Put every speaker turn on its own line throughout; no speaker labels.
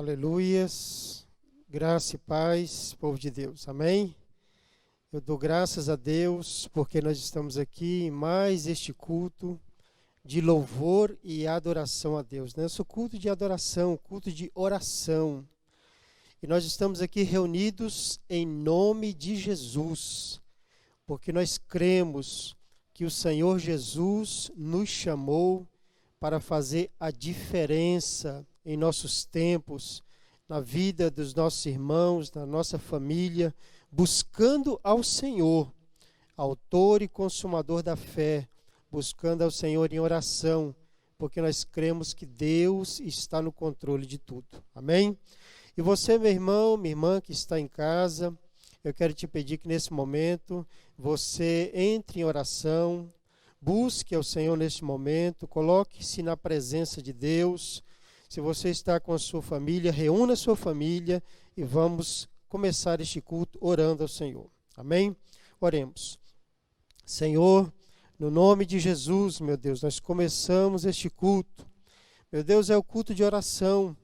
Aleluias, graça e paz, povo de Deus, amém? Eu dou graças a Deus porque nós estamos aqui em mais este culto de louvor e adoração a Deus. Nosso culto de adoração, culto de oração. E nós estamos aqui reunidos em nome de Jesus, porque nós cremos que o Senhor Jesus nos chamou para fazer a diferença em nossos tempos, na vida dos nossos irmãos, na nossa família, buscando ao Senhor, autor e consumador da fé, buscando ao Senhor em oração, porque nós cremos que Deus está no controle de tudo. Amém? E você, meu irmão, minha irmã que está em casa, eu quero te pedir que nesse momento você entre em oração, busque ao Senhor neste momento, coloque-se na presença de Deus. Se você está com a sua família, reúna a sua família e vamos começar este culto orando ao Senhor. Amém? Oremos. Senhor, no nome de Jesus, meu Deus, nós começamos este culto. Meu Deus, é o culto de oração,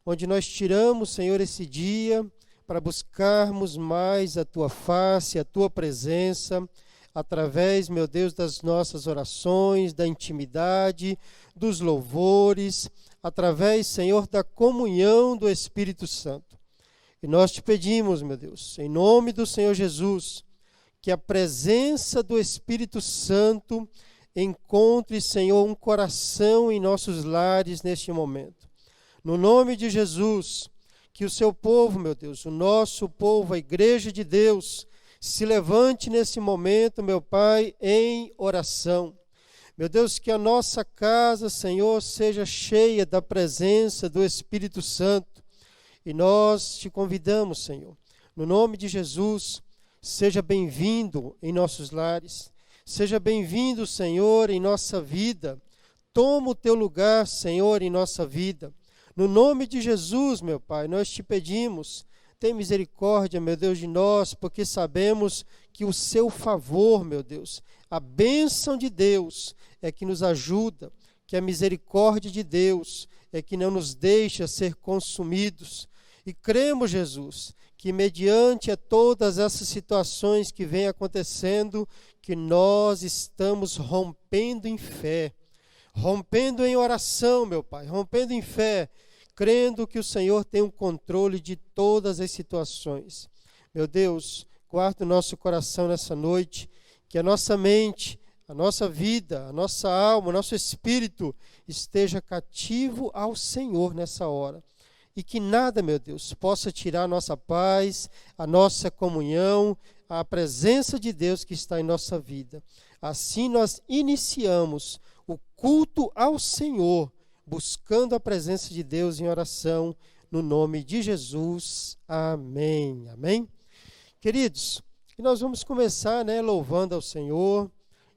onde nós tiramos, Senhor, esse dia para buscarmos mais a Tua face, a Tua presença, através, meu Deus, das nossas orações, da intimidade, dos louvores, através, Senhor, da comunhão do Espírito Santo. E nós te pedimos, meu Deus, em nome do Senhor Jesus, que a presença do Espírito Santo encontre, Senhor, um coração em nossos lares neste momento. No nome de Jesus, que o seu povo, meu Deus, o nosso povo, a igreja de Deus, se levante nesse momento, meu Pai, em oração. Meu Deus, que a nossa casa, Senhor, seja cheia da presença do Espírito Santo. E nós te convidamos, Senhor, no nome de Jesus, seja bem-vindo em nossos lares. Seja bem-vindo, Senhor, em nossa vida. Toma o teu lugar, Senhor, em nossa vida. No nome de Jesus, meu Pai, nós te pedimos, tem misericórdia, meu Deus, de nós, porque sabemos que o seu favor, meu Deus, a bênção de Deus é que nos ajuda, que a misericórdia de Deus é que não nos deixa ser consumidos. E cremos, Jesus, que mediante a todas essas situações que vêm acontecendo, que nós estamos rompendo em fé, rompendo em oração, meu Pai, rompendo em fé, crendo que o Senhor tem o controle de todas as situações. Meu Deus, guarda o nosso coração nessa noite, que a nossa mente, a nossa vida, a nossa alma, o nosso espírito esteja cativo ao Senhor nessa hora. E que nada, meu Deus, possa tirar a nossa paz, a nossa comunhão, a presença de Deus que está em nossa vida. Assim nós iniciamos o culto ao Senhor, buscando a presença de Deus em oração, no nome de Jesus. Amém. Amém? Queridos, nós vamos começar, louvando ao Senhor.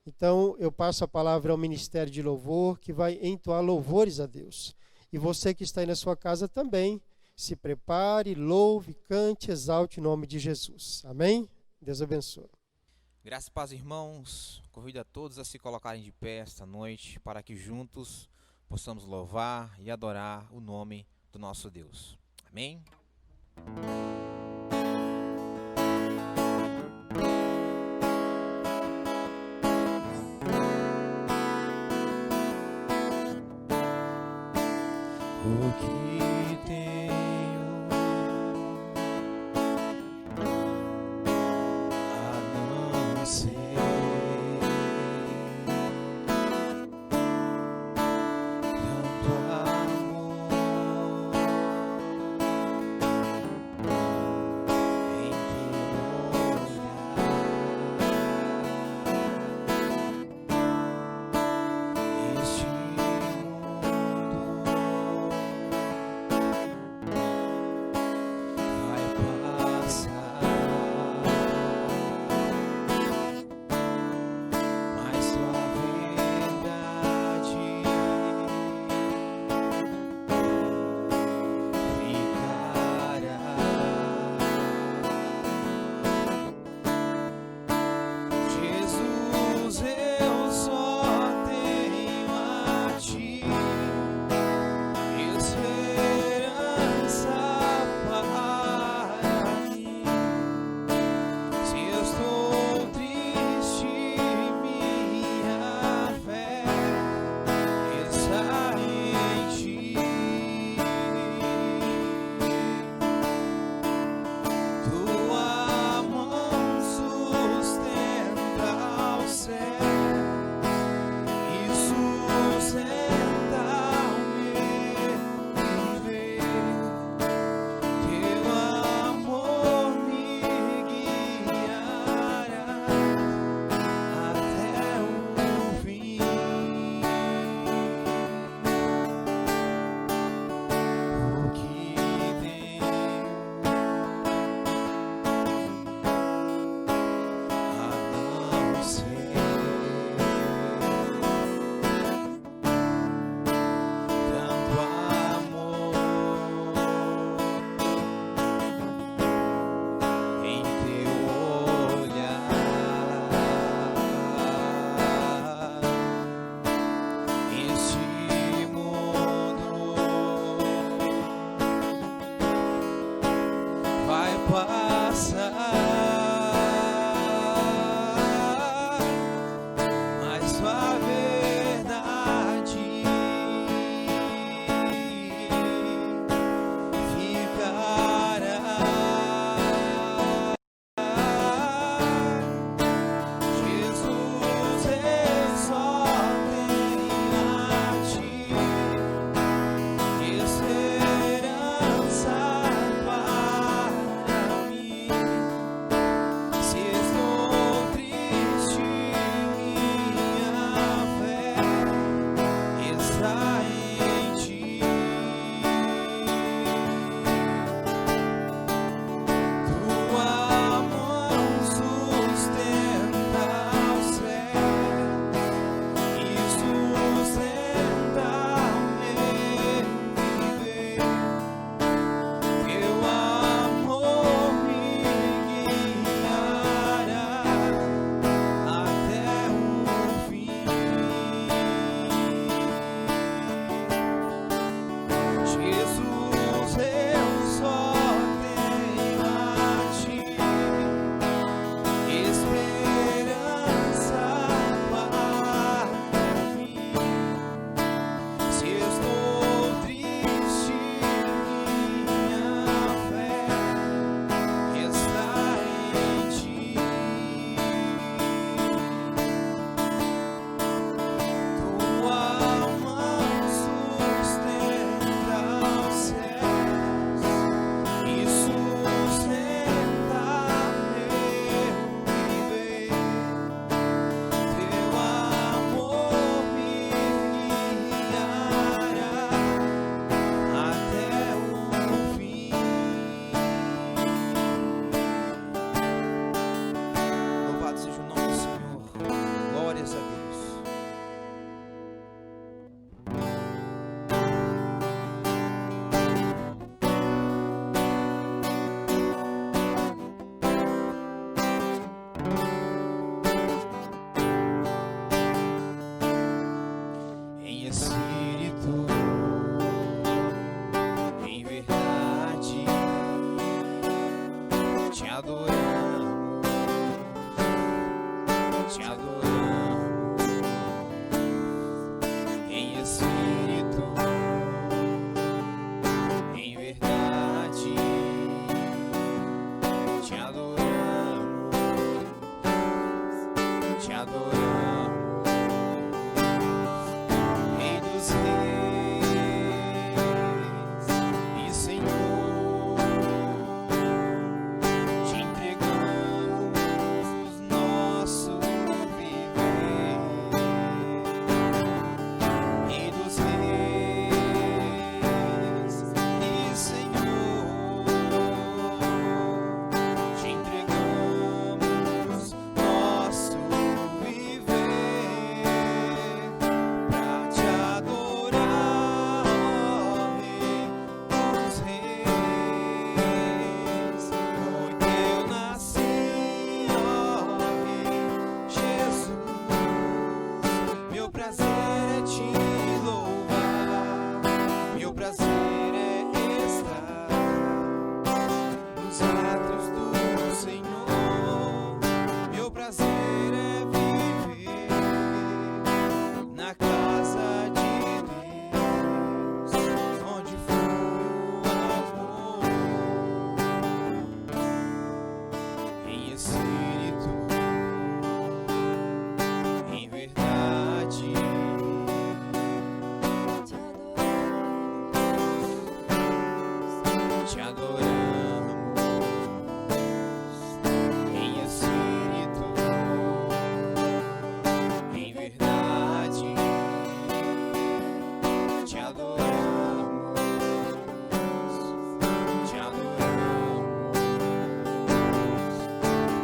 Então, eu passo a palavra ao Ministério de Louvor, que vai entoar louvores a Deus. E você que está aí na sua casa também, se prepare, louve, cante, exalte o nome de Jesus. Amém? Deus abençoe.
Graças e paz, irmãos. Convido a todos a se colocarem de pé esta noite, para que juntos possamos louvar e adorar o nome do nosso Deus. Amém? O que tenho a não ser tanto amor em teu olhar. Este vai passar.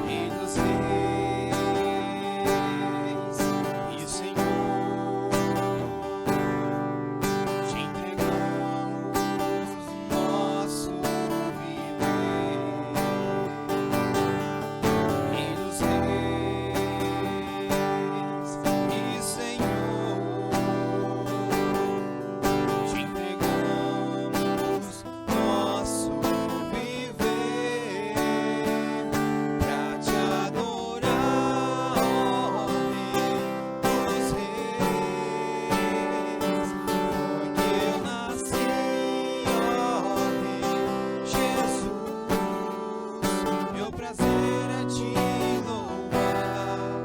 Rei dos
prazer é te louvar,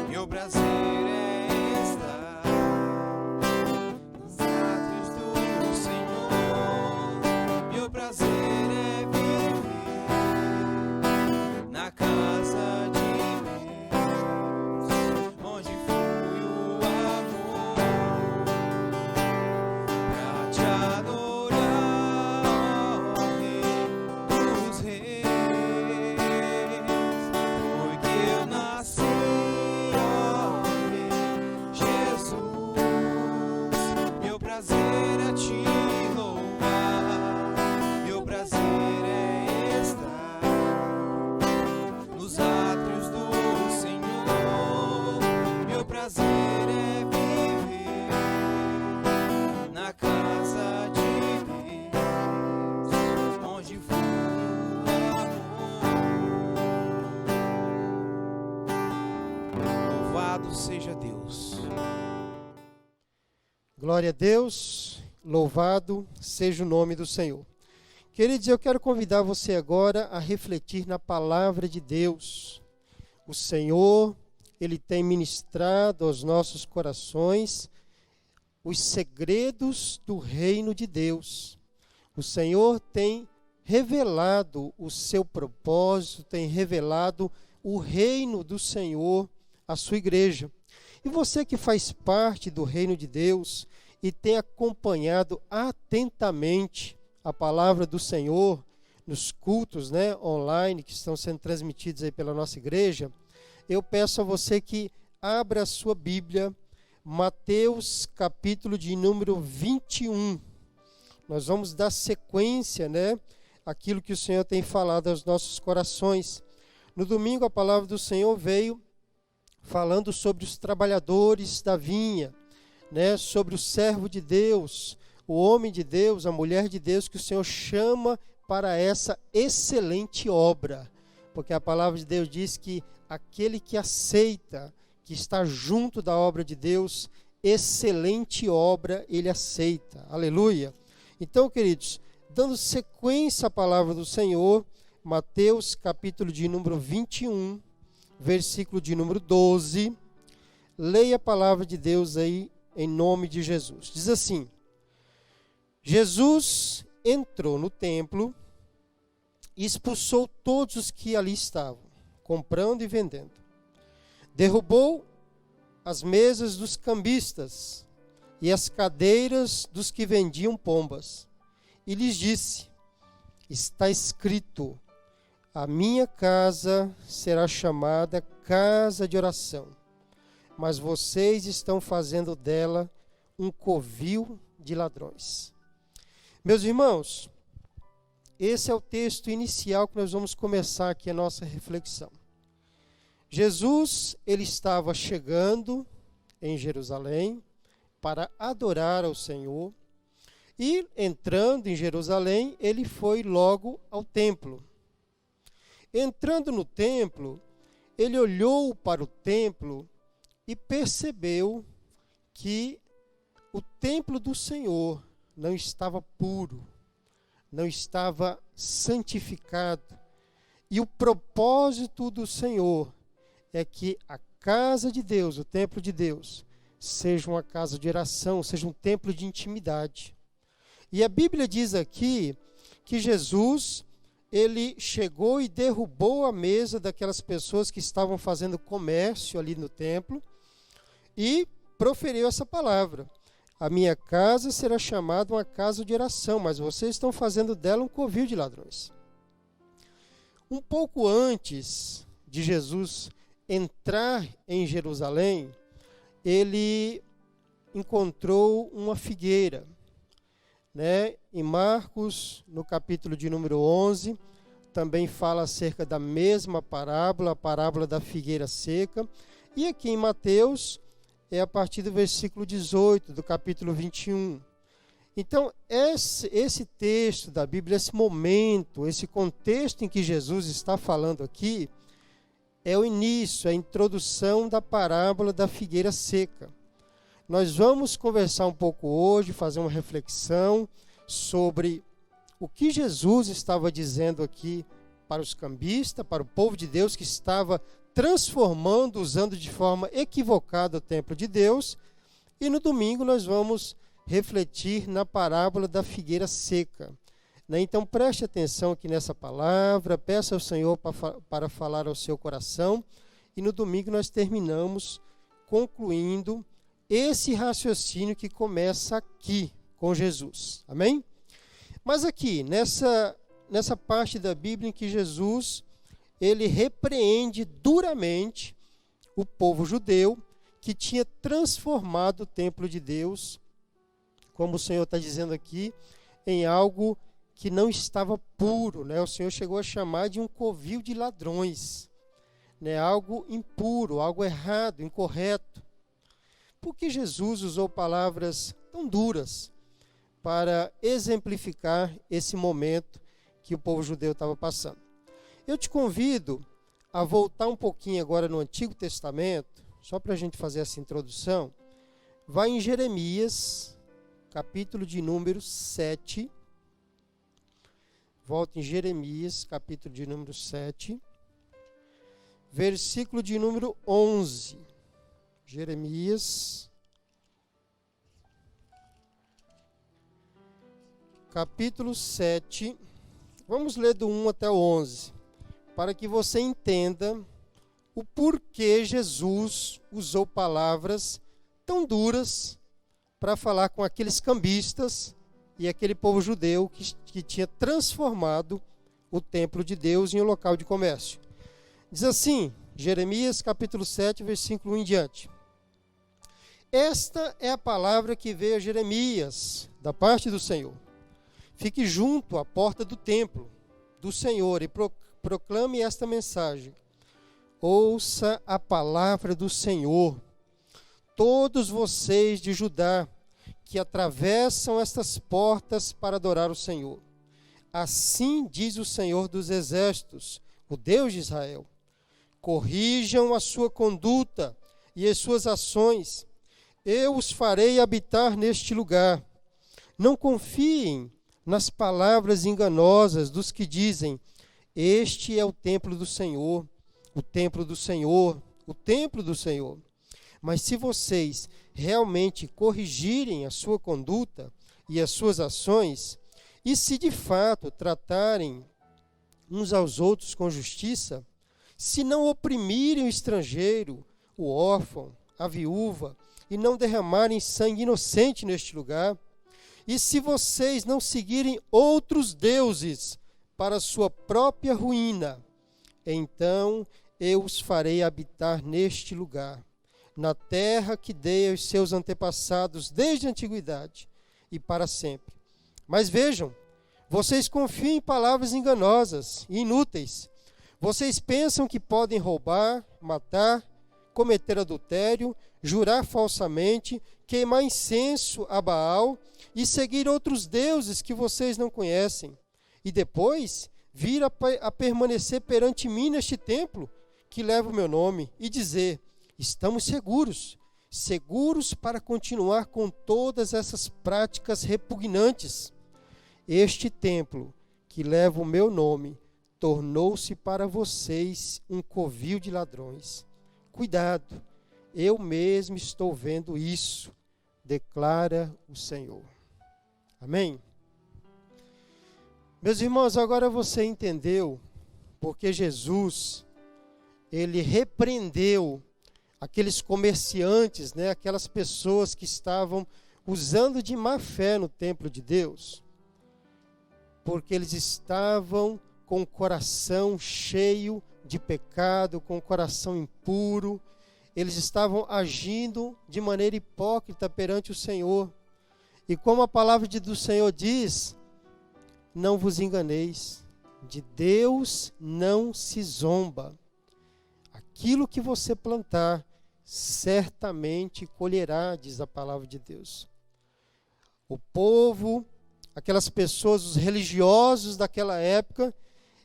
meu prazer é estar nos átrios do Senhor, meu prazer é viver na casa de Deus, onde flui o amor, pra te adorar, ó Rei dos Reis, porque eu nasci, ó Rei Jesus, meu prazer é te louvar, meu prazer é estar nos átrios do Senhor, meu prazer é viver na casa de Deus, onde flui o amor. Louvado seja Deus.
Glória a Deus, louvado seja o nome do Senhor. Queridos, eu quero convidar você agora a refletir na palavra de Deus. O Senhor, Ele tem ministrado aos nossos corações os segredos do reino de Deus. O Senhor tem revelado o seu propósito, tem revelado o reino do Senhor à sua igreja. E você que faz parte do reino de Deus e tem acompanhado atentamente a palavra do Senhor nos cultos, online que estão sendo transmitidos aí pela nossa igreja, eu peço a você que abra a sua Bíblia, Mateus capítulo de número 21. Nós vamos dar sequência, àquilo que o Senhor tem falado aos nossos corações. No domingo a palavra do Senhor veio falando sobre os trabalhadores da vinha, sobre o servo de Deus, o homem de Deus, a mulher de Deus que o Senhor chama para essa excelente obra. Porque a palavra de Deus diz que aquele que aceita, que está junto da obra de Deus, excelente obra ele aceita. Aleluia! Então, queridos, dando sequência à palavra do Senhor, Mateus capítulo de número 21, versículo de número 12, leia a palavra de Deus aí em nome de Jesus. Diz assim: Jesus entrou no templo e expulsou todos os que ali estavam, comprando e vendendo. Derrubou as mesas dos cambistas e as cadeiras dos que vendiam pombas. E lhes disse: está escrito, a minha casa será chamada casa de oração, mas vocês estão fazendo dela um covil de ladrões. Meus irmãos, esse é o texto inicial que nós vamos começar aqui a nossa reflexão. Jesus, ele estava chegando em Jerusalém para adorar ao Senhor e, entrando em Jerusalém, ele foi logo ao templo. Entrando no templo, ele olhou para o templo e percebeu que o templo do Senhor não estava puro, não estava santificado. E o propósito do Senhor é que a casa de Deus, o templo de Deus, seja uma casa de oração, seja um templo de intimidade. E a Bíblia diz aqui que Jesus, ele chegou e derrubou a mesa daquelas pessoas que estavam fazendo comércio ali no templo e proferiu essa palavra: a minha casa será chamada uma casa de oração, mas vocês estão fazendo dela um covil de ladrões. Um pouco antes de Jesus entrar em Jerusalém, ele encontrou uma figueira. Em Marcos, no capítulo de número 11, também fala acerca da mesma parábola, a parábola da figueira seca. E aqui em Mateus, é a partir do versículo 18, do capítulo 21. Então, esse texto da Bíblia, esse momento, esse contexto em que Jesus está falando aqui, é o início, a introdução da parábola da figueira seca. Nós vamos conversar um pouco hoje, fazer uma reflexão sobre o que Jesus estava dizendo aqui para os cambistas, para o povo de Deus que estava transformando, usando de forma equivocada o templo de Deus. E no domingo nós vamos refletir na parábola da figueira seca. Então preste atenção aqui nessa palavra, peça ao Senhor para falar ao seu coração. E no domingo nós terminamos concluindo esse raciocínio que começa aqui com Jesus. Amém? Mas aqui, nessa parte da Bíblia em que Jesus, ele repreende duramente o povo judeu que tinha transformado o templo de Deus, como o Senhor está dizendo aqui, em algo que não estava puro, né? O Senhor chegou a chamar de um covil de ladrões, né? Algo impuro, algo errado, incorreto. Por que Jesus usou palavras tão duras para exemplificar esse momento que o povo judeu estava passando? Eu te convido a voltar um pouquinho agora no Antigo Testamento, só para a gente fazer essa introdução. Vai em Jeremias, capítulo de número 7. Volta em Jeremias, capítulo de número 7, versículo de número 11. Jeremias, capítulo 7, vamos ler do 1 até o 11, para que você entenda o porquê Jesus usou palavras tão duras para falar com aqueles cambistas e aquele povo judeu que tinha transformado o templo de Deus em um local de comércio. Diz assim, Jeremias capítulo 7, versículo 1 em diante. Esta é a palavra que veio a Jeremias, da parte do Senhor. Fique junto à porta do templo do Senhor e proclame esta mensagem. Ouça a palavra do Senhor, todos vocês de Judá, que atravessam estas portas para adorar o Senhor. Assim diz o Senhor dos Exércitos, o Deus de Israel. Corrijam a sua conduta e as suas ações. Eu os farei habitar neste lugar. Não confiem nas palavras enganosas dos que dizem, este é o templo do Senhor, o templo do Senhor, o templo do Senhor. Mas se vocês realmente corrigirem a sua conduta e as suas ações, e se de fato tratarem uns aos outros com justiça, se não oprimirem o estrangeiro, o órfão, a viúva, e não derramarem sangue inocente neste lugar, e se vocês não seguirem outros deuses para sua própria ruína, então eu os farei habitar neste lugar, na terra que dei aos seus antepassados desde a antiguidade e para sempre. Mas vejam, vocês confiam em palavras enganosas e inúteis. Vocês pensam que podem roubar, matar, cometer adultério, jurar falsamente, queimar incenso a Baal e seguir outros deuses que vocês não conhecem. E depois vir a permanecer perante mim neste templo que leva o meu nome e dizer, estamos seguros para continuar com todas essas práticas repugnantes. Este templo que leva o meu nome tornou-se para vocês um covil de ladrões. Cuidado, eu mesmo estou vendo isso, declara o Senhor. Amém? Meus irmãos, agora você entendeu porque Jesus, ele repreendeu aqueles comerciantes, né, aquelas pessoas que estavam usando de má fé no templo de Deus, porque eles estavam com o coração cheio de pecado, com o coração impuro, eles estavam agindo de maneira hipócrita perante o Senhor. E como a palavra do Senhor diz, não vos enganeis, de Deus não se zomba. Aquilo que você plantar, certamente colherá, diz a palavra de Deus. O povo, aquelas pessoas, os religiosos daquela época,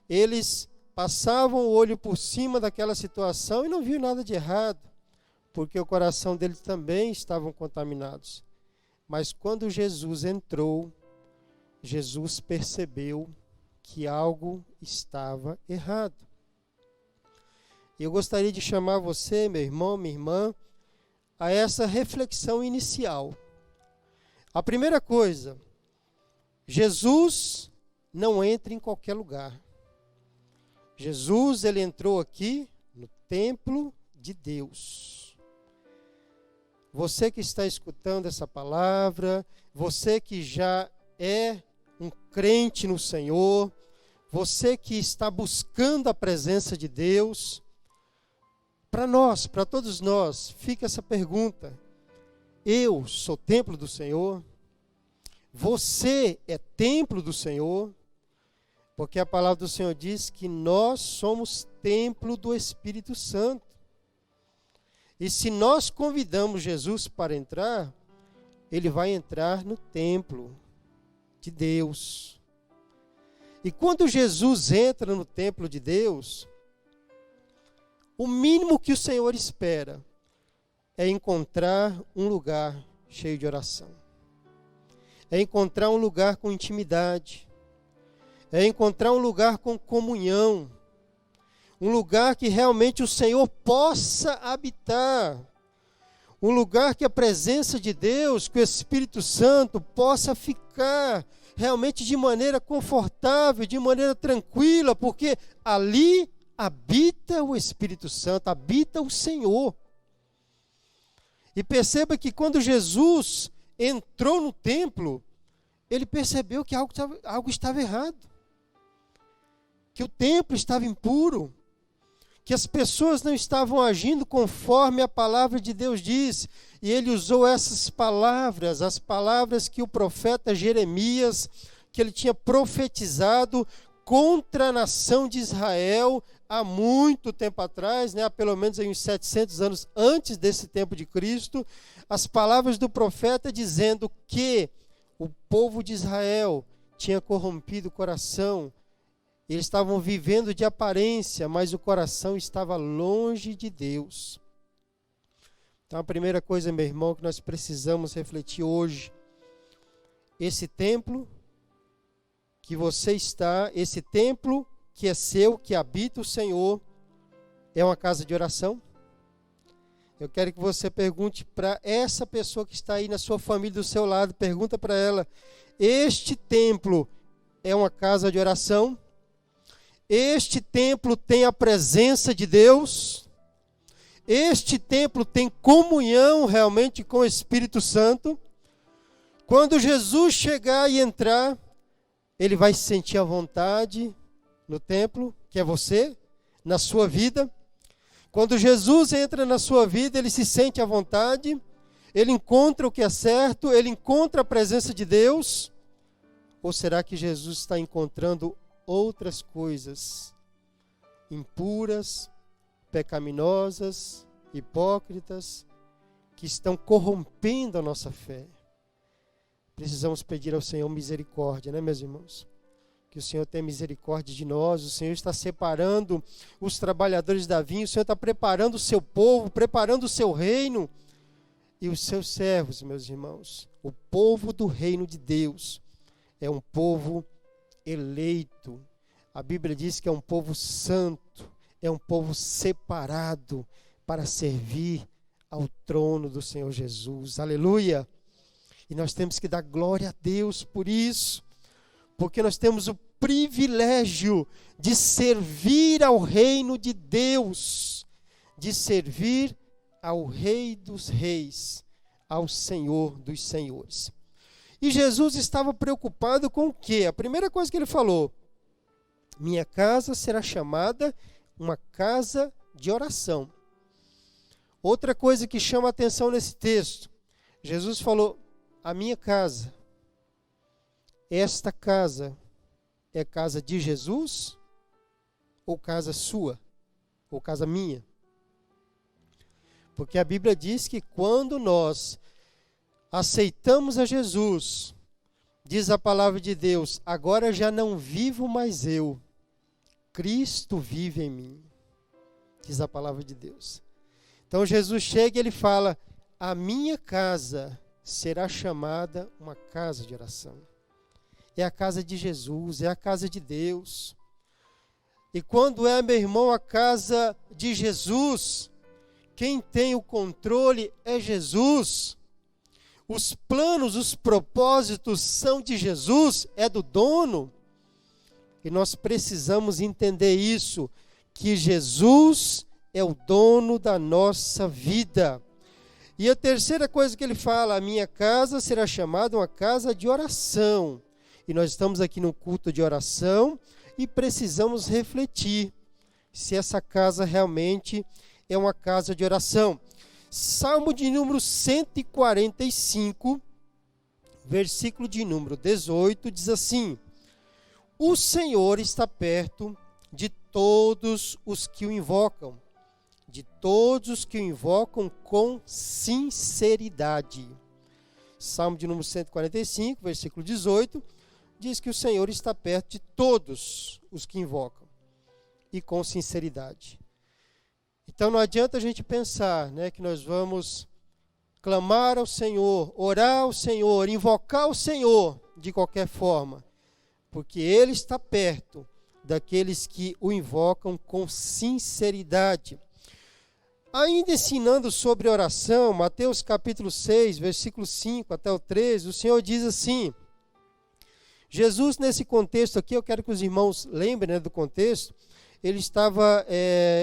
eles passavam o olho por cima daquela situação e não viam nada de errado, porque o coração deles também estavam contaminados. Mas quando Jesus entrou, Jesus percebeu que algo estava errado. Eu gostaria de chamar você, meu irmão, minha irmã, a essa reflexão inicial. A primeira coisa, Jesus não entra em qualquer lugar. Jesus, ele entrou aqui no templo de Deus. Você que está escutando essa palavra, você que já é um crente no Senhor, você que está buscando a presença de Deus, para nós, para todos nós, fica essa pergunta: eu sou templo do Senhor? Você é templo do Senhor? Porque a palavra do Senhor diz que nós somos templo do Espírito Santo. E se nós convidamos Jesus para entrar, ele vai entrar no templo de Deus. E quando Jesus entra no templo de Deus, o mínimo que o Senhor espera é encontrar um lugar cheio de oração. É encontrar um lugar com intimidade. É encontrar um lugar com comunhão. Um lugar que realmente o Senhor possa habitar. Um lugar que a presença de Deus, que o Espírito Santo possa ficar realmente de maneira confortável, de maneira tranquila, porque ali habita o Espírito Santo, habita o Senhor. E perceba que quando Jesus entrou no templo, ele percebeu que algo estava errado. Que o templo estava impuro. Que as pessoas não estavam agindo conforme a palavra de Deus diz. E ele usou essas palavras, as palavras que o profeta Jeremias, que ele tinha profetizado contra a nação de Israel há muito tempo atrás, há pelo menos uns 700 anos antes desse tempo de Cristo, as palavras do profeta dizendo que o povo de Israel tinha corrompido o coração. Eles estavam vivendo de aparência, mas o coração estava longe de Deus. Então a primeira coisa, meu irmão, que nós precisamos refletir hoje, esse templo que você está, esse templo que é seu, que habita o Senhor, é uma casa de oração? Eu quero que você pergunte para essa pessoa que está aí na sua família, do seu lado, pergunta para ela: este templo é uma casa de oração? Este templo tem a presença de Deus? Este templo tem comunhão realmente com o Espírito Santo? Quando Jesus chegar e entrar, ele vai se sentir à vontade no templo, que é você, na sua vida. Quando Jesus entra na sua vida, ele se sente à vontade, ele encontra o que é certo, ele encontra a presença de Deus? Ou será que Jesus está encontrando outras coisas impuras, pecaminosas, hipócritas, que estão corrompendo a nossa fé? Precisamos pedir ao Senhor misericórdia, né, meus irmãos? Que o Senhor tenha misericórdia de nós. O Senhor está separando os trabalhadores da vinha, o Senhor está preparando o seu povo, preparando o seu reino e os seus servos, meus irmãos. O povo do reino de Deus é um povo eleito. A Bíblia diz que é um povo santo, é um povo separado para servir ao trono do Senhor Jesus. Aleluia! E nós temos que dar glória a Deus por isso, porque nós temos o privilégio de servir ao reino de Deus, de servir ao Rei dos Reis, ao Senhor dos Senhores. E Jesus estava preocupado com o quê? A primeira coisa que ele falou: minha casa será chamada uma casa de oração. Outra coisa que chama a atenção nesse texto, Jesus falou: a minha casa, esta casa, é casa de Jesus ou casa sua, ou casa minha? Porque a Bíblia diz que quando nós aceitamos a Jesus, diz a palavra de Deus, agora já não vivo mais eu, Cristo vive em mim, diz a palavra de Deus. Então Jesus chega e ele fala: a minha casa será chamada uma casa de oração. é a casa de Jesus, é a casa de Deus. E quando é, meu irmão, a casa de Jesus, quem tem o controle é Jesus. Os planos, os propósitos são de Jesus, é do dono. E nós precisamos entender isso, que Jesus é o dono da nossa vida. E a terceira coisa que ele fala, a minha casa será chamada uma casa de oração. E nós estamos aqui no culto de oração e precisamos refletir se essa casa realmente é uma casa de oração. Salmo de número 145, versículo de número 18, diz assim: o Senhor está perto de todos os que o invocam, de todos os que o invocam com sinceridade. Salmo de número 145, versículo 18, diz que o Senhor está perto de todos os que invocam, e com sinceridade. Então não adianta a gente pensar, né, que nós vamos clamar ao Senhor, orar ao Senhor, invocar o Senhor de qualquer forma, porque Ele está perto daqueles que o invocam com sinceridade. Ainda ensinando sobre oração, Mateus capítulo 6, versículo 5 até o 13, o Senhor diz assim, Jesus nesse contexto aqui, eu quero que os irmãos lembrem, né, do contexto, ele estava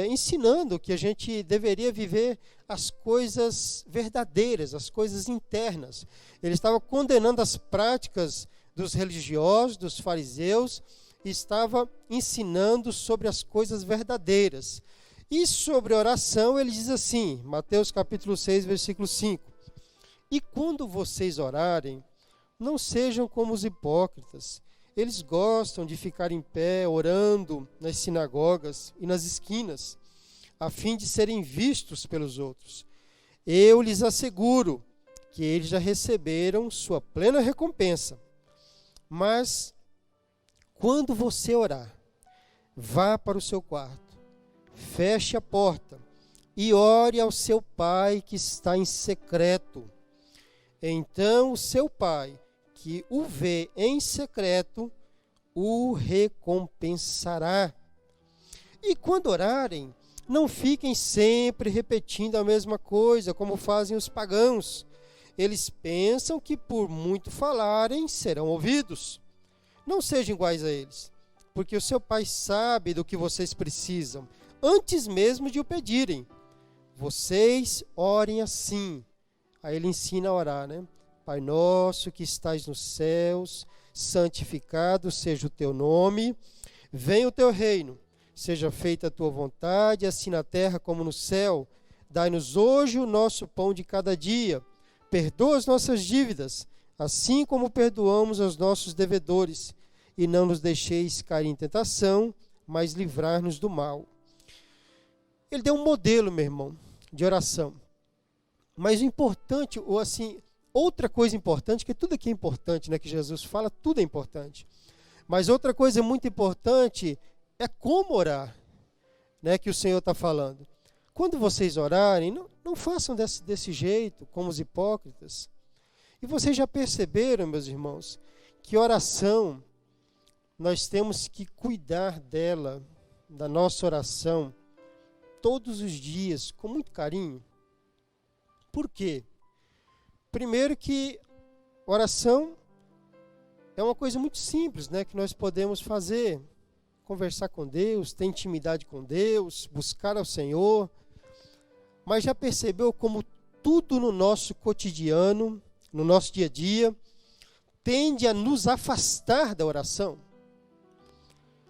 ensinando que a gente deveria viver as coisas verdadeiras, as coisas internas. Ele estava condenando as práticas dos religiosos, dos fariseus, e estava ensinando sobre as coisas verdadeiras. E sobre oração, ele diz assim, Mateus capítulo 6, versículo 5, e quando vocês orarem, não sejam como os hipócritas. Eles gostam de ficar em pé, orando nas sinagogas e nas esquinas, a fim de serem vistos pelos outros. Eu lhes asseguro que eles já receberam sua plena recompensa. Mas, quando você orar, vá para o seu quarto, feche a porta e ore ao seu Pai que está em secreto. Então o seu Pai, que o vê em secreto, o recompensará. E quando orarem, não fiquem sempre repetindo a mesma coisa, como fazem os pagãos. Eles pensam que por muito falarem, serão ouvidos. Não sejam iguais a eles, porque o seu Pai sabe do que vocês precisam, antes mesmo de o pedirem. Vocês orem assim. Aí ele ensina a orar, né? Pai nosso que estais nos céus, santificado seja o teu nome, venha o teu reino, seja feita a tua vontade, assim na terra como no céu. Dai-nos hoje o nosso pão de cada dia, perdoa as nossas dívidas, assim como perdoamos aos nossos devedores, e não nos deixeis cair em tentação, mas livrar-nos do mal. Ele deu um modelo, meu irmão, de oração. Mas o importante, ou assim, outra coisa importante, que tudo aqui é importante, né, que Jesus fala, tudo é importante. Mas outra coisa muito importante é como orar, né, que o Senhor está falando. Quando vocês orarem, não façam desse jeito, como os hipócritas. E vocês já perceberam, meus irmãos, que oração, nós temos que cuidar dela, da nossa oração, todos os dias, com muito carinho. Por quê? Primeiro que oração é uma coisa muito simples, né, que nós podemos fazer. Conversar com Deus, ter intimidade com Deus, buscar ao Senhor. Mas já percebeu como tudo no nosso cotidiano, no nosso dia a dia, tende a nos afastar da oração?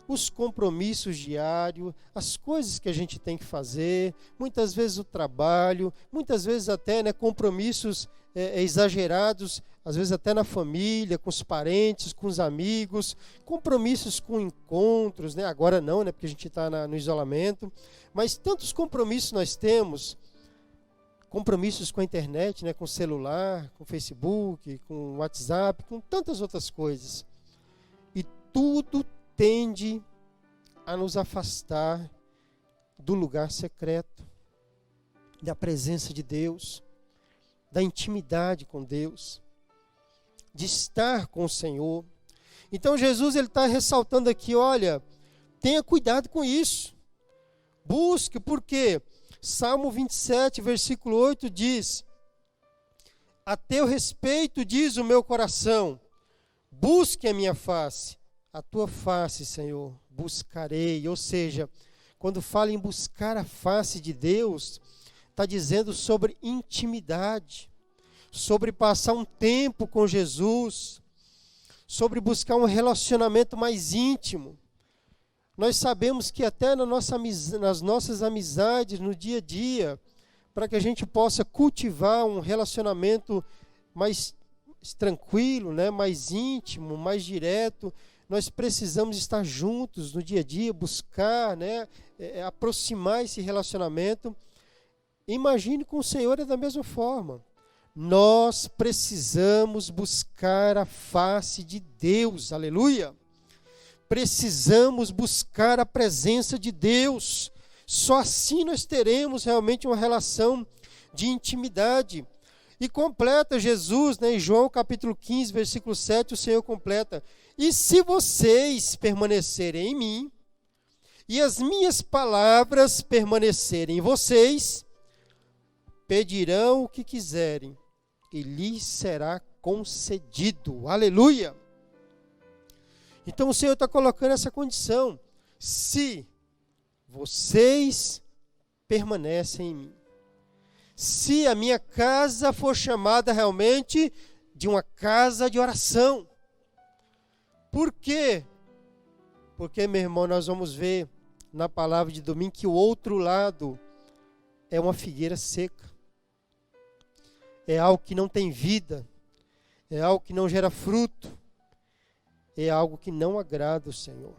Os compromissos diários, as coisas que a gente tem que fazer, muitas vezes o trabalho, muitas vezes até, né, compromissos exagerados, às vezes até na família, com os parentes, com os amigos, compromissos com encontros, né? Agora não, né, porque a gente está no isolamento, mas tantos compromissos nós temos, compromissos com a internet, né, com o celular, com o Facebook, com o WhatsApp, com tantas outras coisas. E tudo tende a nos afastar do lugar secreto, da presença de Deus, da intimidade com Deus, de estar com o Senhor. Então Jesus está ressaltando aqui, olha, tenha cuidado com isso. Busque, por quê? Salmo 27, versículo 8 diz: a teu respeito diz o meu coração, busque a minha face, a tua face, Senhor, buscarei. Ou seja, quando fala em buscar a face de Deus, está dizendo sobre intimidade, sobre passar um tempo com Jesus, sobre buscar um relacionamento mais íntimo. Nós sabemos que até nas nossas amizades, no dia a dia, para que a gente possa cultivar um relacionamento mais tranquilo, né, mais íntimo, mais direto, nós precisamos estar juntos no dia a dia, buscar, né, aproximar esse relacionamento. Imagine com o Senhor é da mesma forma. Nós precisamos buscar a face de Deus, aleluia. Precisamos buscar a presença de Deus. Só assim nós teremos realmente uma relação de intimidade. E completa Jesus, né, em João capítulo 15, versículo 7, o Senhor completa: e se vocês permanecerem em mim, e as minhas palavras permanecerem em vocês, pedirão o que quiserem, e lhes será concedido. Aleluia! Então o Senhor está colocando essa condição: se vocês permanecem em mim, se a minha casa for chamada realmente de uma casa de oração. Por quê? Porque, meu irmão, nós vamos ver na palavra de domingo que o outro lado é uma figueira seca. É algo que não tem vida, é algo que não gera fruto, é algo que não agrada o Senhor.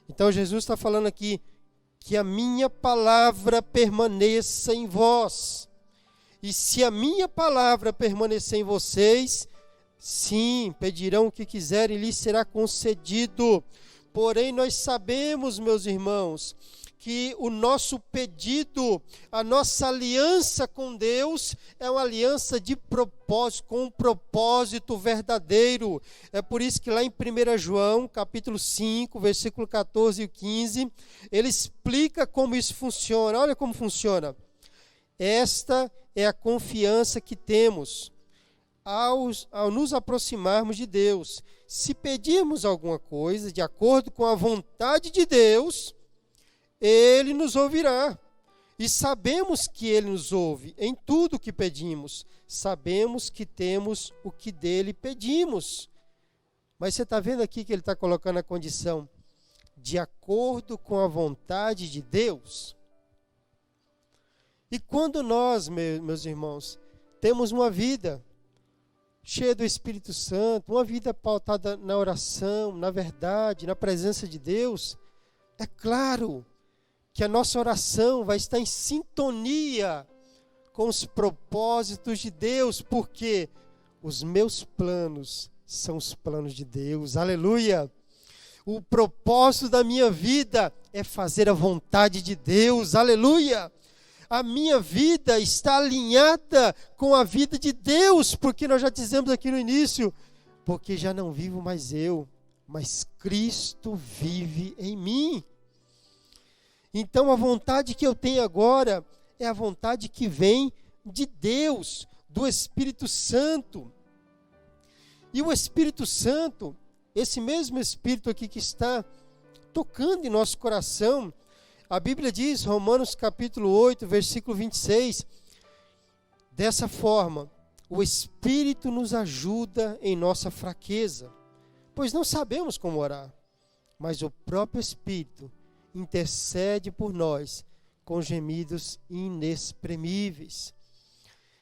Então Jesus está falando aqui que a minha palavra permaneça em vós. E se a minha palavra permanecer em vocês, sim, pedirão o que quiserem e lhes será concedido. Porém, nós sabemos, meus irmãos, que o nosso pedido, a nossa aliança com Deus é uma aliança de propósito, com um propósito verdadeiro. É por isso que lá em 1 João, capítulo 5, versículo 14 e 15, ele explica como isso funciona. Olha como funciona. Esta é a confiança que temos ao nos aproximarmos de Deus. Se pedirmos alguma coisa de acordo com a vontade de Deus, Ele nos ouvirá. E sabemos que Ele nos ouve em tudo o que pedimos. Sabemos que temos o que dele pedimos. Mas você está vendo aqui que ele está colocando a condição de acordo com a vontade de Deus. E quando nós, meus irmãos, temos uma vida cheia do Espírito Santo, uma vida pautada na oração, na verdade, na presença de Deus, é claro que a nossa oração vai estar em sintonia com os propósitos de Deus, porque os meus planos são os planos de Deus, aleluia! O propósito da minha vida é fazer a vontade de Deus, aleluia! A minha vida está alinhada com a vida de Deus, porque nós já dizemos aqui no início, porque já não vivo mais eu, mas Cristo vive em mim. Então a vontade que eu tenho agora é a vontade que vem de Deus, do Espírito Santo. E o Espírito Santo, esse mesmo Espírito aqui que está tocando em nosso coração, a Bíblia diz, Romanos capítulo 8, versículo 26, dessa forma, o Espírito nos ajuda em nossa fraqueza, pois não sabemos como orar, mas o próprio Espírito intercede por nós com gemidos inexprimíveis.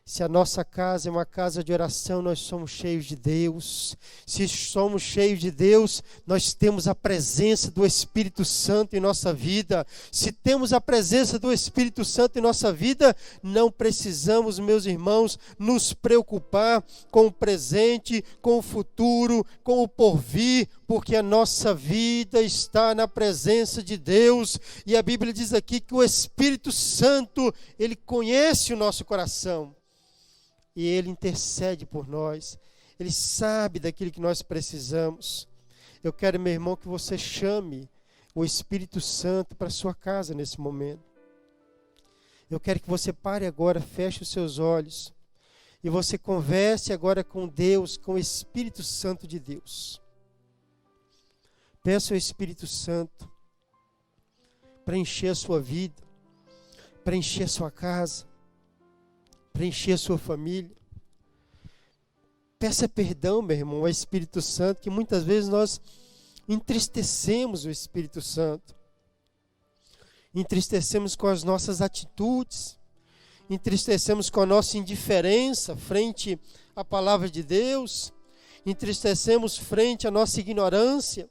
Se a nossa casa é uma casa de oração, nós somos cheios de Deus. Se somos cheios de Deus, nós temos a presença do Espírito Santo em nossa vida. Se temos a presença do Espírito Santo em nossa vida, não precisamos, meus irmãos, nos preocupar com o presente, com o futuro, com o porvir, porque a nossa vida está na presença de Deus. E a Bíblia diz aqui que o Espírito Santo, ele conhece o nosso coração. E Ele intercede por nós. Ele sabe daquilo que nós precisamos. Eu quero, meu irmão, que você chame o Espírito Santo para a sua casa nesse momento. Eu quero que você pare agora, feche os seus olhos e você converse agora com Deus, com o Espírito Santo de Deus. Peça ao Espírito Santo para encher a sua vida, para encher a sua casa, para encher a sua família. Peça perdão, meu irmão, ao Espírito Santo, que muitas vezes nós entristecemos o Espírito Santo. Entristecemos com as nossas atitudes, entristecemos com a nossa indiferença frente à palavra de Deus, entristecemos frente à nossa ignorância.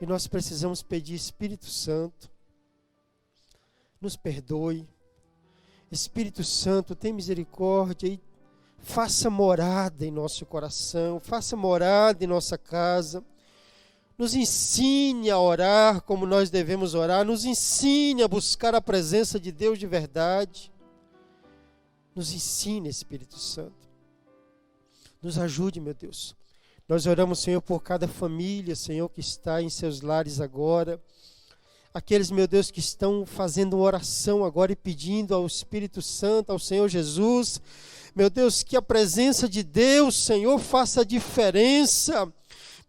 E nós precisamos pedir, Espírito Santo, nos perdoe. Espírito Santo, tem misericórdia e faça morada em nosso coração, faça morada em nossa casa. Nos ensine a orar como nós devemos orar, nos ensine a buscar a presença de Deus de verdade. Nos ensine, Espírito Santo. Nos ajude, meu Deus. Nós oramos, Senhor, por cada família, Senhor, que está em seus lares agora. Aqueles, meu Deus, que estão fazendo uma oração agora e pedindo ao Espírito Santo, ao Senhor Jesus. Meu Deus, que a presença de Deus, Senhor, faça a diferença.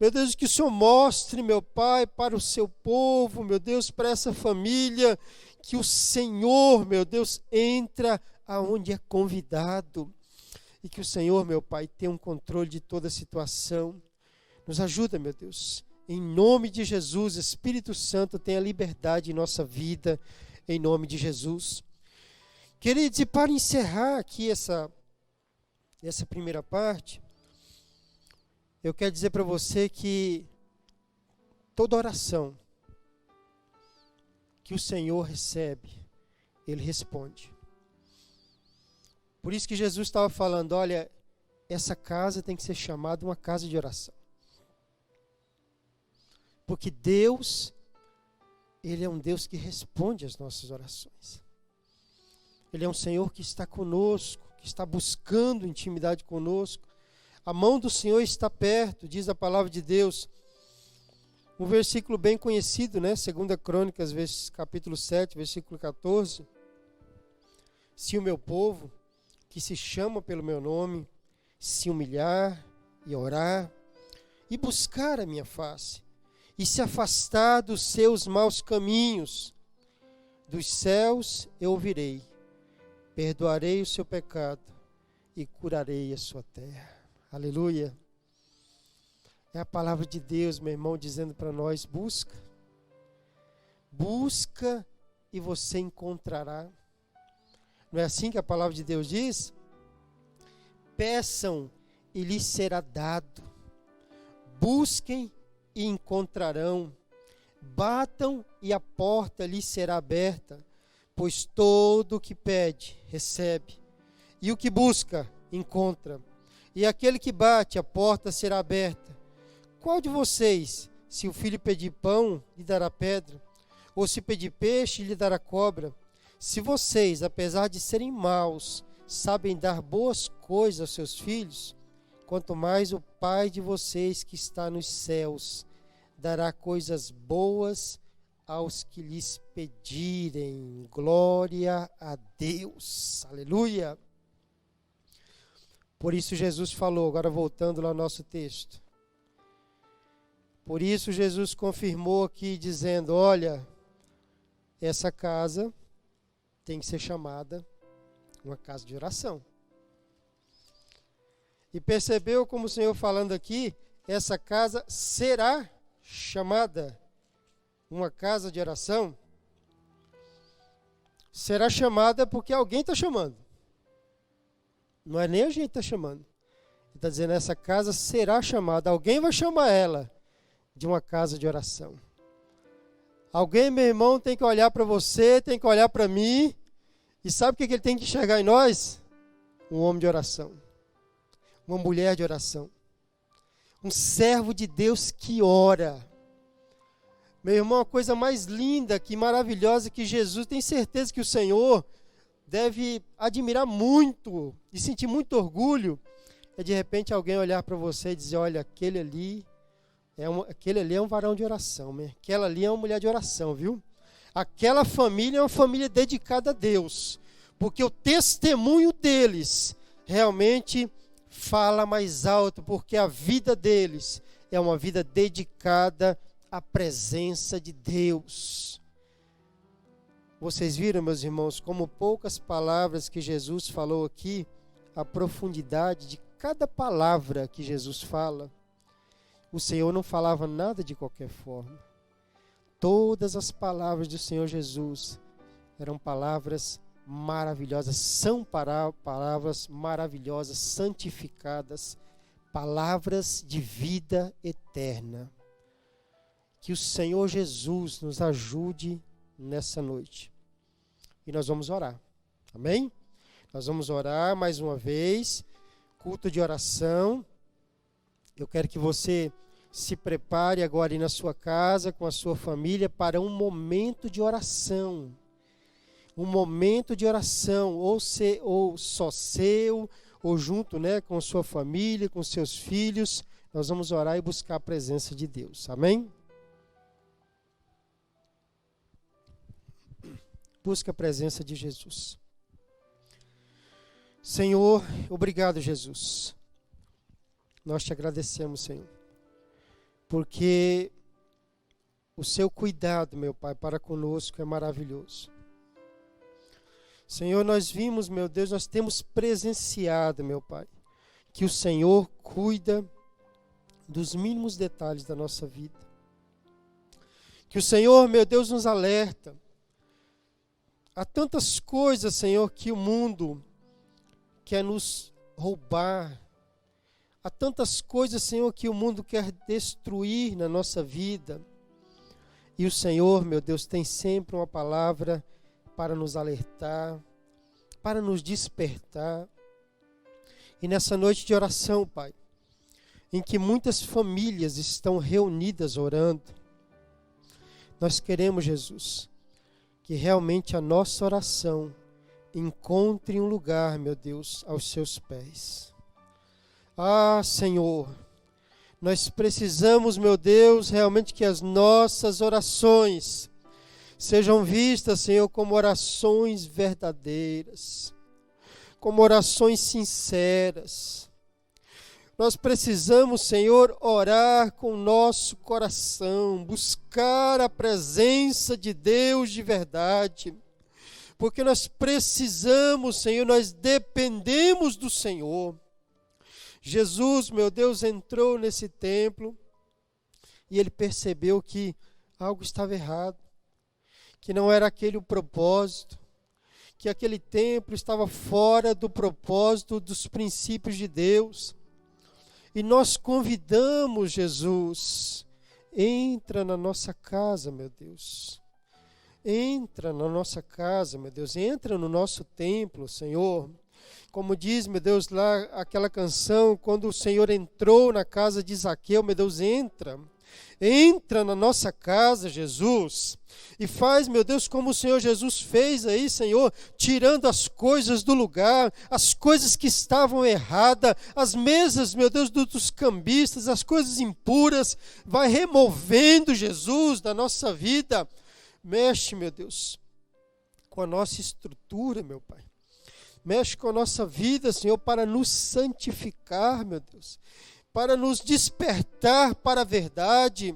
Meu Deus, que o Senhor mostre, meu Pai, para o seu povo, meu Deus, para essa família, que o Senhor, meu Deus, entra aonde é convidado. E que o Senhor, meu Pai, tenha um controle de toda a situação. Nos ajuda, meu Deus. Em nome de Jesus, Espírito Santo, tenha liberdade em nossa vida, em nome de Jesus. Queridos, e para encerrar aqui essa primeira parte, eu quero dizer para você que toda oração que o Senhor recebe, Ele responde. Por isso que Jesus estava falando, olha, essa casa tem que ser chamada uma casa de oração. Porque Deus, Ele é um Deus que responde às nossas orações. Ele é um Senhor que está conosco, que está buscando intimidade conosco. A mão do Senhor está perto, diz a palavra de Deus. Um versículo bem conhecido, né? 2 Crônicas, capítulo 7, versículo 14. Se o meu povo, que se chama pelo meu nome, se humilhar e orar, e buscar a minha face, e se afastar dos seus maus caminhos, dos céus eu ouvirei, perdoarei o seu pecado e curarei a sua terra. Aleluia. É a palavra de Deus, meu irmão, dizendo para nós, busca e você encontrará. Não é assim que a palavra de Deus diz? Peçam e lhes será dado. Busquem e encontrarão. Batam e a porta lhes será aberta. Pois todo o que pede, recebe. E o que busca, encontra. E aquele que bate, a porta será aberta. Qual de vocês, se o filho pedir pão, lhe dará pedra? Ou se pedir peixe, lhe dará cobra? Se vocês, apesar de serem maus, sabem dar boas coisas aos seus filhos, quanto mais o Pai de vocês que está nos céus dará coisas boas aos que lhes pedirem. Glória a Deus. Aleluia. Por isso Jesus falou, agora voltando lá ao nosso texto. Por isso Jesus confirmou aqui dizendo, olha, essa casa tem que ser chamada uma casa de oração. E percebeu como o Senhor falando aqui, essa casa será chamada uma casa de oração? Será chamada porque alguém está chamando. Não é nem a gente está chamando. Ele está dizendo, essa casa será chamada. Alguém vai chamar ela de uma casa de oração. Alguém, meu irmão, tem que olhar para você, tem que olhar para mim. E sabe o que ele tem que enxergar em nós? Um homem de oração. Uma mulher de oração. Um servo de Deus que ora. Meu irmão, a coisa mais linda, que maravilhosa que Jesus, tem certeza que o Senhor deve admirar muito e sentir muito orgulho, é de repente alguém olhar para você e dizer, olha, aquele ali é um varão de oração, né? Aquela ali é uma mulher de oração, viu? Aquela família é uma família dedicada a Deus, porque o testemunho deles realmente fala mais alto, porque a vida deles é uma vida dedicada à presença de Deus. Vocês viram, meus irmãos, como poucas palavras que Jesus falou aqui, a profundidade de cada palavra que Jesus fala. O Senhor não falava nada de qualquer forma. Todas as palavras do Senhor Jesus eram palavras maravilhosas, são palavras maravilhosas, santificadas, palavras de vida eterna. Que o Senhor Jesus nos ajude nessa noite. E nós vamos orar. Amém? Nós vamos orar mais uma vez, culto de oração. Eu quero que você se prepare agora aí na sua casa, com a sua família, para um momento de oração. Um momento de oração, ou só seu, ou junto, né, com a sua família, com seus filhos. Nós vamos orar e buscar a presença de Deus. Amém? Busca a presença de Jesus. Senhor, obrigado, Jesus. Nós te agradecemos, Senhor, porque o seu cuidado, meu Pai, para conosco é maravilhoso. Senhor, nós vimos, meu Deus, nós temos presenciado, meu Pai, que o Senhor cuida dos mínimos detalhes da nossa vida. Que o Senhor, meu Deus, nos alerta. Há tantas coisas, Senhor, que o mundo quer nos roubar. Há tantas coisas, Senhor, que o mundo quer destruir na nossa vida. E o Senhor, meu Deus, tem sempre uma palavra para nos alertar, para nos despertar. E nessa noite de oração, Pai, em que muitas famílias estão reunidas orando, nós queremos, Jesus, que realmente a nossa oração encontre um lugar, meu Deus, aos seus pés. Ah, Senhor, nós precisamos, meu Deus, realmente que as nossas orações sejam vistas, Senhor, como orações verdadeiras, como orações sinceras. Nós precisamos, Senhor, orar com o nosso coração, buscar a presença de Deus de verdade, porque nós precisamos, Senhor, nós dependemos do Senhor. Jesus, meu Deus, entrou nesse templo e ele percebeu que algo estava errado, que não era aquele o propósito, que aquele templo estava fora do propósito dos princípios de Deus. E nós convidamos Jesus, entra na nossa casa, meu Deus. Entra na nossa casa, meu Deus, entra no nosso templo, Senhor. Como diz, meu Deus, lá aquela canção, quando o Senhor entrou na casa de Zaqueu, meu Deus, entra na nossa casa, Jesus, e faz, meu Deus, como o Senhor Jesus fez aí, Senhor, tirando as coisas do lugar, as coisas que estavam erradas, as mesas, meu Deus, dos cambistas, as coisas impuras, vai removendo, Jesus, da nossa vida. Mexe, meu Deus, com a nossa estrutura, meu Pai. Mexe com a nossa vida, Senhor, para nos santificar, meu Deus, para nos despertar para a verdade,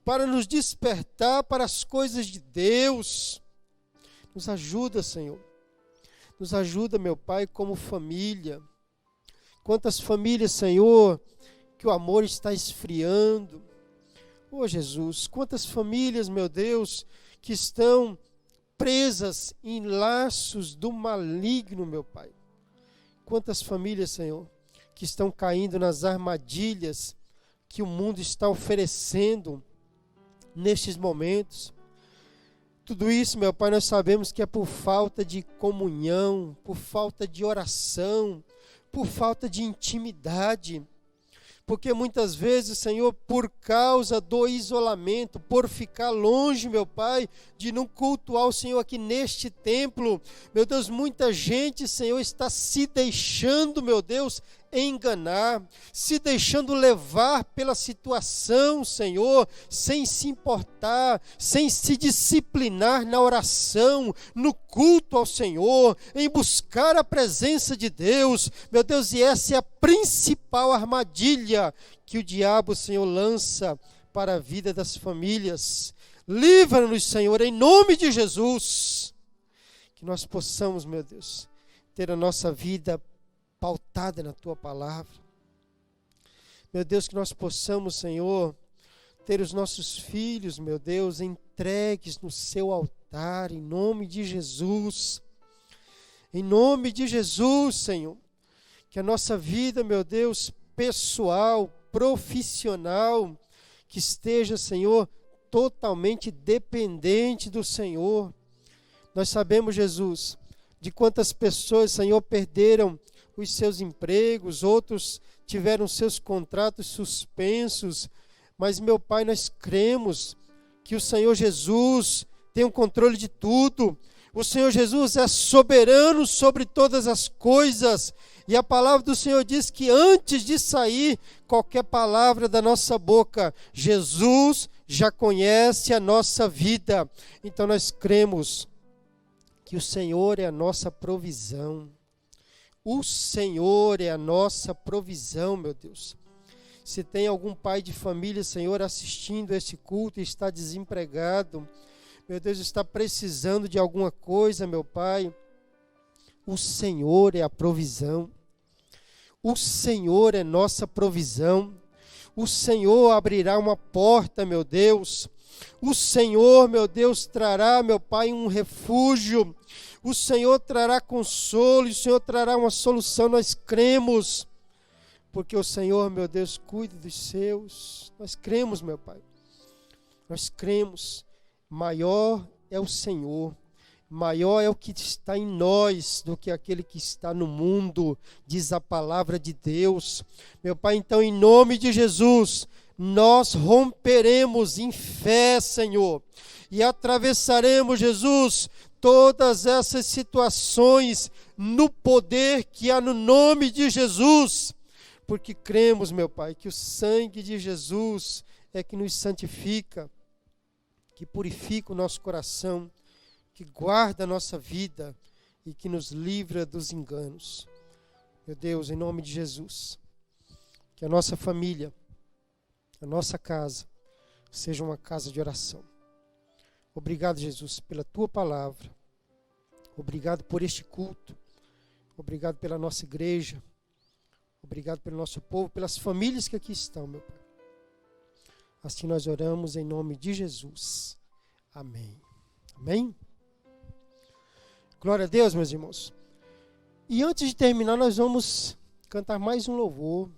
para nos despertar para as coisas de Deus. Nos ajuda, Senhor. Nos ajuda, meu Pai, como família. Quantas famílias, Senhor, que o amor está esfriando. Oh, Jesus, quantas famílias, meu Deus, que estão presas em laços do maligno, meu Pai. Quantas famílias, Senhor, que estão caindo nas armadilhas que o mundo está oferecendo nestes momentos. Tudo isso, meu Pai, nós sabemos que é por falta de comunhão, por falta de oração, por falta de intimidade. Porque muitas vezes, Senhor, por causa do isolamento, por ficar longe, meu Pai, de não cultuar o Senhor aqui neste templo, meu Deus, muita gente, Senhor, está se deixando, meu Deus, enganar, se deixando levar pela situação, Senhor, sem se importar, sem se disciplinar na oração, no culto ao Senhor, em buscar a presença de Deus, meu Deus, e essa é a principal armadilha que o diabo, Senhor, lança para a vida das famílias. Livra-nos, Senhor, em nome de Jesus, que nós possamos, meu Deus, ter a nossa vida pautada na Tua palavra. Meu Deus, que nós possamos, Senhor, ter os nossos filhos, meu Deus, entregues no Seu altar, em nome de Jesus. Em nome de Jesus, Senhor, que a nossa vida, meu Deus, pessoal, profissional, que esteja, Senhor, totalmente dependente do Senhor. Nós sabemos, Jesus, de quantas pessoas, Senhor, perderam os seus empregos, outros tiveram seus contratos suspensos, mas, meu Pai, nós cremos que o Senhor Jesus tem o controle de tudo. O Senhor Jesus é soberano sobre todas as coisas, e a palavra do Senhor diz que antes de sair qualquer palavra da nossa boca, Jesus já conhece a nossa vida. Então nós cremos que o Senhor é a nossa provisão. O Senhor é a nossa provisão, meu Deus. Se tem algum pai de família, Senhor, assistindo esse culto e está desempregado, meu Deus, está precisando de alguma coisa, meu Pai, o Senhor é a provisão. O Senhor é nossa provisão. O Senhor abrirá uma porta, meu Deus. O Senhor, meu Deus, trará, meu Pai, um refúgio. O Senhor trará consolo, e o Senhor trará uma solução, nós cremos. Porque o Senhor, meu Deus, cuida dos seus. Nós cremos, meu Pai. Nós cremos. Maior é o Senhor. Maior é o que está em nós do que aquele que está no mundo, diz a palavra de Deus. Meu Pai, então, em nome de Jesus, nós romperemos em fé, Senhor, e atravessaremos, Jesus, todas essas situações no poder que há no nome de Jesus, porque cremos, meu Pai, que o sangue de Jesus é que nos santifica, que purifica o nosso coração, que guarda a nossa vida e que nos livra dos enganos. Meu Deus, em nome de Jesus, que a nossa família, a nossa casa, seja uma casa de oração. Obrigado, Jesus, pela Tua palavra. Obrigado por este culto. Obrigado pela nossa igreja. Obrigado pelo nosso povo, pelas famílias que aqui estão, meu Pai. Assim nós oramos em nome de Jesus. Amém. Amém? Glória a Deus, meus irmãos. E antes de terminar, nós vamos cantar mais um louvor.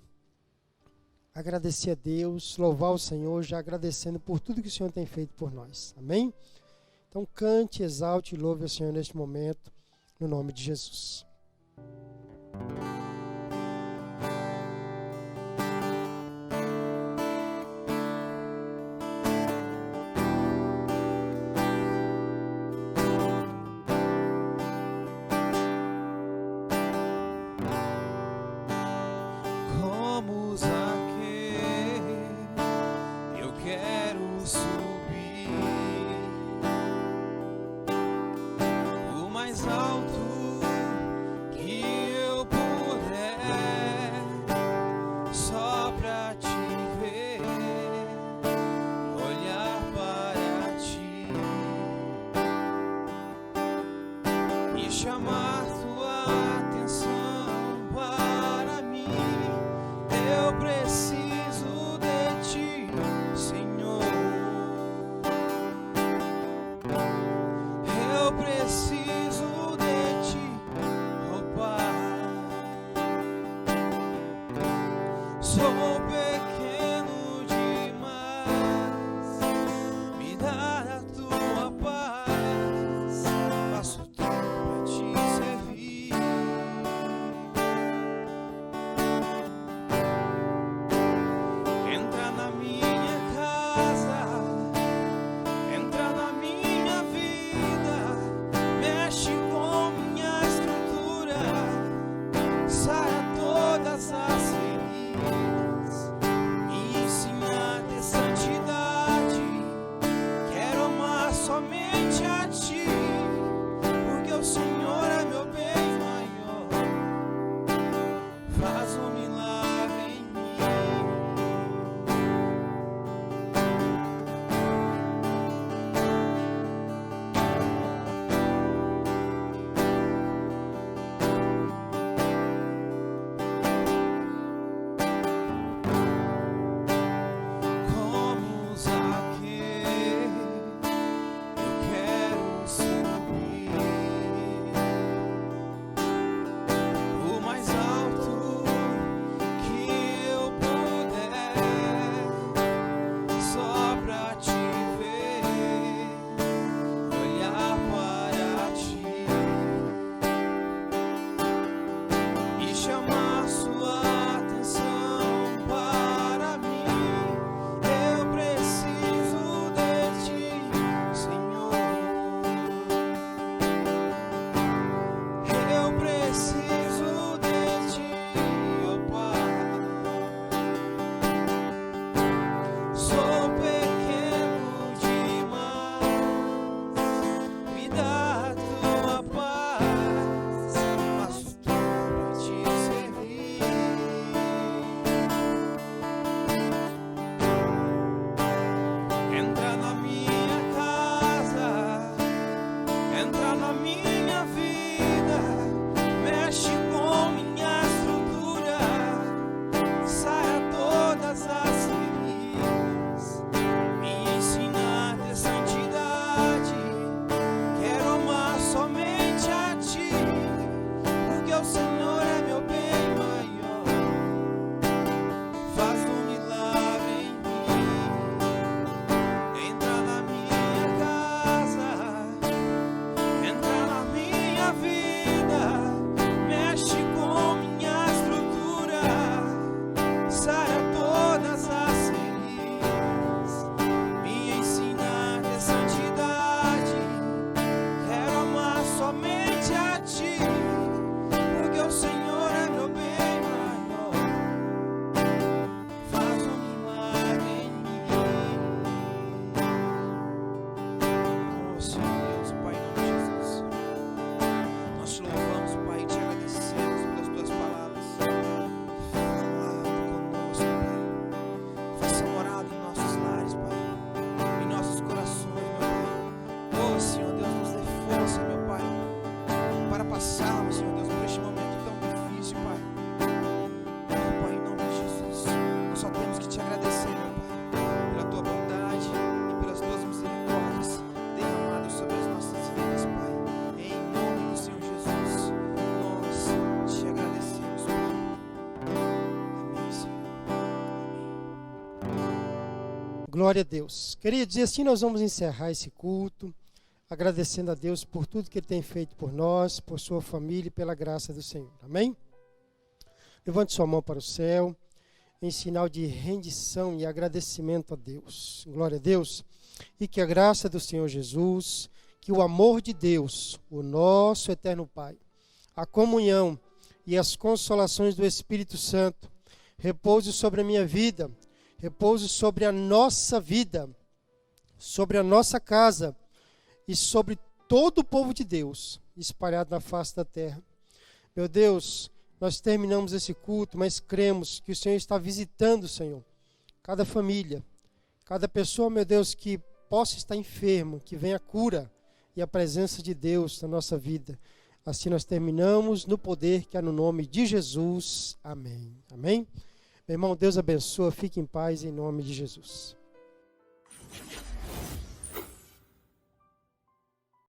Agradecer a Deus, louvar o Senhor, já agradecendo por tudo que o Senhor tem feito por nós. Amém? Então cante, exalte e louve o Senhor neste momento, no nome de Jesus.
Chamar tua atenção para mim, eu preciso de ti, Senhor. Eu preciso de ti, oh Pai. Sou pequeno demais, me dá a tua paz. Faço tudo pra ti, Senhor. Senhor é meu bem maior, faz um milagre em mim. Como Zaqueu, eu quero subir o mais alto que eu puder, só pra te ver, olhar para ti e chamar sua atenção para mim. Eu preciso de ti, Senhor. Eu preciso de ti, ó Pai. Sou pequeno demais, me dá tua paz, faço tudo pra te servir. Entra na minha casa, entra na minha vida, mexe com minha estrutura, saia todas as feridas, me ensina a ter santidade. Quero amar somente a ti, porque o Senhor é meu bem maior, faz um milagre em mim. Entra na minha casa, entra na minha vida, mexe com minha estrutura, saia todas as feridas, me ensina a ter santidade. Quero amar somente a ti, porque o Senhor é meu bem maior, faz um milagre em mim. Oh, Senhor Deus, Pai, em nome de Jesus, nós te louvamos, Pai, e te agradecemos pelas tuas palavras. Fala conosco, Pai. Faça morada em nossos lares, Pai, em nossos corações, meu Pai. Oh, Senhor Deus, nos dê força, meu Pai, para passarmos, Senhor Deus, por este momento tão difícil, Pai. Oh, Pai, em nome de Jesus, nós só temos que te agradecer, meu Pai, pela tua bondade e pelas tuas misericórdias derramadas sobre as nossas vidas, Pai. Em nome do Senhor Jesus, nós te agradecemos, Pai. Amém, Senhor. Amém.
Glória a Deus. Queridos, e assim nós vamos encerrar esse culto, agradecendo a Deus por tudo que Ele tem feito por nós, por sua família e pela graça do Senhor. Amém? Levante sua mão para o céu, em sinal de rendição e agradecimento a Deus. Glória a Deus. E que a graça do Senhor Jesus, que o amor de Deus, o nosso eterno Pai, a comunhão e as consolações do Espírito Santo repouse sobre a minha vida, repouse sobre a nossa vida, sobre a nossa casa e sobre todo o povo de Deus espalhado na face da terra. Meu Deus, nós terminamos esse culto, mas cremos que o Senhor está visitando, Senhor, cada família, cada pessoa, meu Deus, que possa estar enfermo, que venha a cura e a presença de Deus na nossa vida. Assim nós terminamos no poder que há no nome de Jesus. Amém. Amém? Meu irmão, Deus abençoa. Fique em paz em nome de Jesus.